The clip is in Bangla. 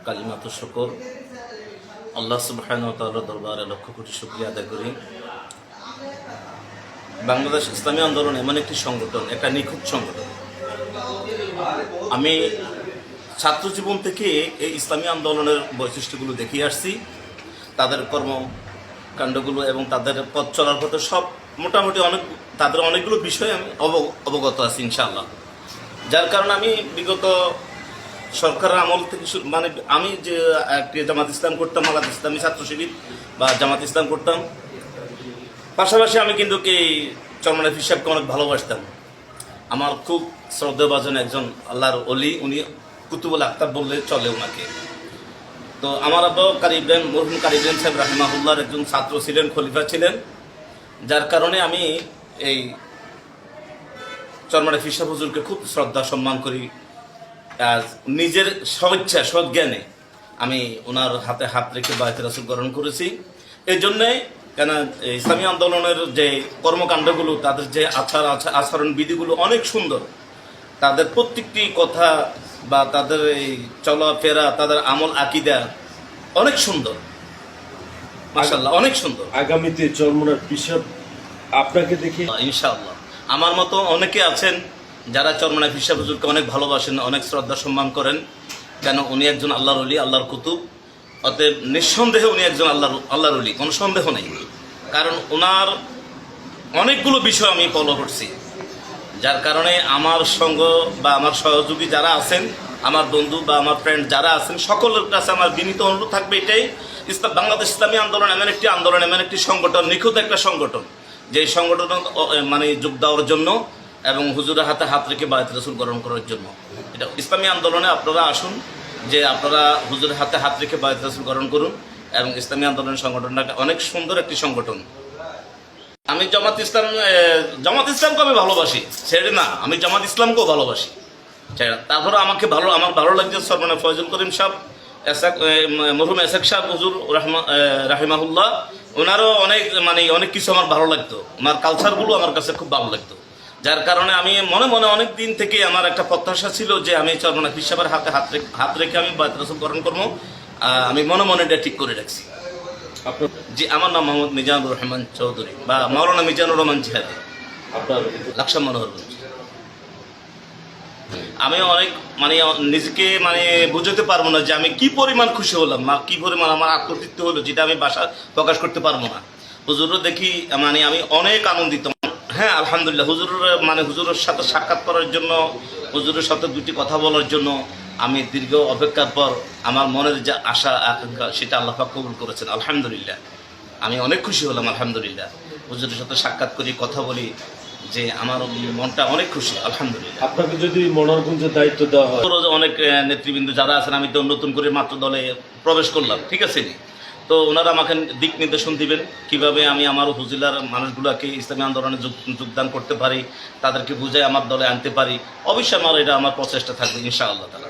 কালিমাতু শুকর আল্লাহ সুবহানাহু ওয়া তাআলার দরবারে লক্ষ কোটি শুকরিয়া আদায় করি। বাংলাদেশ ইসলামী আন্দোলন এমন একটি সংগঠন, একটা নিখুঁত সংগঠন। আমি ছাত্র জীবন থেকে এই ইসলামী আন্দোলনের বৈশিষ্ট্যগুলো দেখিয়ে আসছি, তাদের কর্মকাণ্ডগুলো এবং তাদের পথ চলার পথে সব মোটামুটি তাদের অনেকগুলো বিষয়ে আমি অবগত আছি ইনশাআল্লাহ। যার কারণে আমি বিগত সরকারের আমল থেকে মানে আমি যে একটি জামাত ইসলাম করতাম, আলাদ ইসলামী ছাত্র শিবির বা জামাত ইসলাম করতাম, পাশাপাশি আমি কিন্তু চরমনাই পীর সাহেবকে অনেক ভালোবাসতাম। আমার খুব শ্রদ্ধাভাজন একজন আল্লাহর অলি, উনি কুতুবুল আখতার বললে চলে ওনাকে। তো আমার আব্বাও কারি ইব্রাহিম, মরহুম কারি ইব্রাহিম সাহেব রাহিমাহুল্লাহর একজন ছাত্র ছিলেন, খলিফা ছিলেন। যার কারণে আমি এই চরমনাই পীর সাহেব হুজুরকে খুব শ্রদ্ধা সম্মান করি। নিজের স্বেচ্ছা সজ্ঞানে আমি ওনার হাতে হাত রেখে বায়তে রাসূল গ্রহণ করেছি। এই জন্যে কেন ইসলামী আন্দোলনের যে কর্মকাণ্ডগুলো, তাদের যে আচরণ বিধিগুলো অনেক সুন্দর। তাদের প্রত্যেকটি কথা বা তাদের এই চলাফেরা, তাদের আমল আকিদা অনেক সুন্দর, মাশাআল্লাহ অনেক সুন্দর। আগামীতে চরমনাই পীর সাহেব আপনাকে দেখে ইনশাআল্লাহ আমার মতো অনেকে আছেন যারা চরমনাই পীর সাহেব হুজুরকে অনেক ভালোবাসেন, অনেক শ্রদ্ধা সম্মান করেন। কেন উনি একজন আল্লাহর ওলি, আল্লাহর কুতুব। অতএব নিঃসন্দেহে উনি একজন আল্লাহর ওলি, কোনো সন্দেহ নেই। কারণ ওনার অনেকগুলো বিষয় আমি ফলো করছি, যার কারণে আমার সঙ্গ বা আমার সহযোগী যারা আছেন, আমার বন্ধু বা আমার ফ্রেন্ড যারা আছেন, সকলের কাছে আমার বিনীত অনুরোধ থাকবে এটাই, বাংলাদেশ ইসলামী আন্দোলন এমন একটি আন্দোলন, এমন একটি সংগঠন, নিখুঁত একটা সংগঠন, যে সংগঠন মানে যোগ দেওয়ার জন্য এবং হুজুরের হাতে হাত রেখে বায়ত রাসূল গ্রহণ করার জন্য। এটা ইসলামী আন্দোলনে আপনারা আসুন, যে আপনারা হুজুরের হাতে হাত রেখে বায়ত রাসূল গ্রহণ করুন। এবং ইসলামী আন্দোলনের সংগঠনটা অনেক সুন্দর একটি সংগঠন। আমি জামাত ইসলামকে আমি ভালোবাসি, সেটা না, আমি জামাত ইসলামকেও ভালোবাসি। তারপরে আমার ভালো লাগছে চরমনাই ফয়জুল করিম সাহেব, মরহুম এসাক সাহেব হুজুর রাহিমাহুল্লাহ, ওনারও অনেক কিছু আমার ভালো লাগতো। ওনার কালচারগুলো আমার কাছে খুব ভালো লাগতো। যার কারণে আমি মনে মনে অনেক দিন থেকে আমার একটা প্রত্যাশা ছিল যে আমি চরমনাই পীর সাহেবের হাতে হাত রেখে আমি বায়ত রাসূল গ্রহণ করবো। আমি মনে মনে এটা ঠিক করে রাখছি। জি, আমার নাম মোহাম্মদ মিজানুর রহমান চৌধুরী বা মাওলানা মিজানুর রহমান জিহাদি, লাকসাম মনোহরগঞ্জ। আমি অনেক নিজেকে বুঝতে পারবো না যে আমি কি পরিমাণ খুশি হলাম, কি পরিমাণ আমার আত্মতৃপ্তি হলো, যেটা আমি বাসা প্রকাশ করতে পারবো না। হুজুরও দেখি আমি অনেক আনন্দিত। হ্যাঁ, আলহামদুলিল্লাহ। হুজুরের সাথে সাক্ষাৎ করার জন্য, হুজুরের সাথে দুটি কথা বলার জন্য আমি দীর্ঘ অপেক্ষার পর আমার মনের যে আশা আকাঙ্ক্ষা, সেটা আল্লাহ পাক কবুল করেছেন, আলহামদুলিল্লাহ। আমি অনেক খুশি হলাম, আলহামদুলিল্লাহ। হুজুরের সাথে সাক্ষাৎ করি, কথা বলি, যে আমার মনটা অনেক খুশি, আলহামদুলিল্লাহ। আপনাকে যদি মনোরঞ্জনের দায়িত্ব দেওয়া হয়, অনেক নেতৃবৃন্দ যারা আছেন, আমি তো নতুন করে মাত্র দলে প্রবেশ করলাম, ঠিক আছে নি? তো ওনারা আমাকে দিক নির্দেশন দিবেন কিভাবে আমি আমার উপজেলার মানুষগুলোকে ইসলামী আন্দোলনে যোগদান করতে পারি, তাদেরকে বুঝে আমার দলে আনতে পারি। অবশ্যই আমার প্রচেষ্টা থাকবে ইনশাআল্লাহ তাআলা।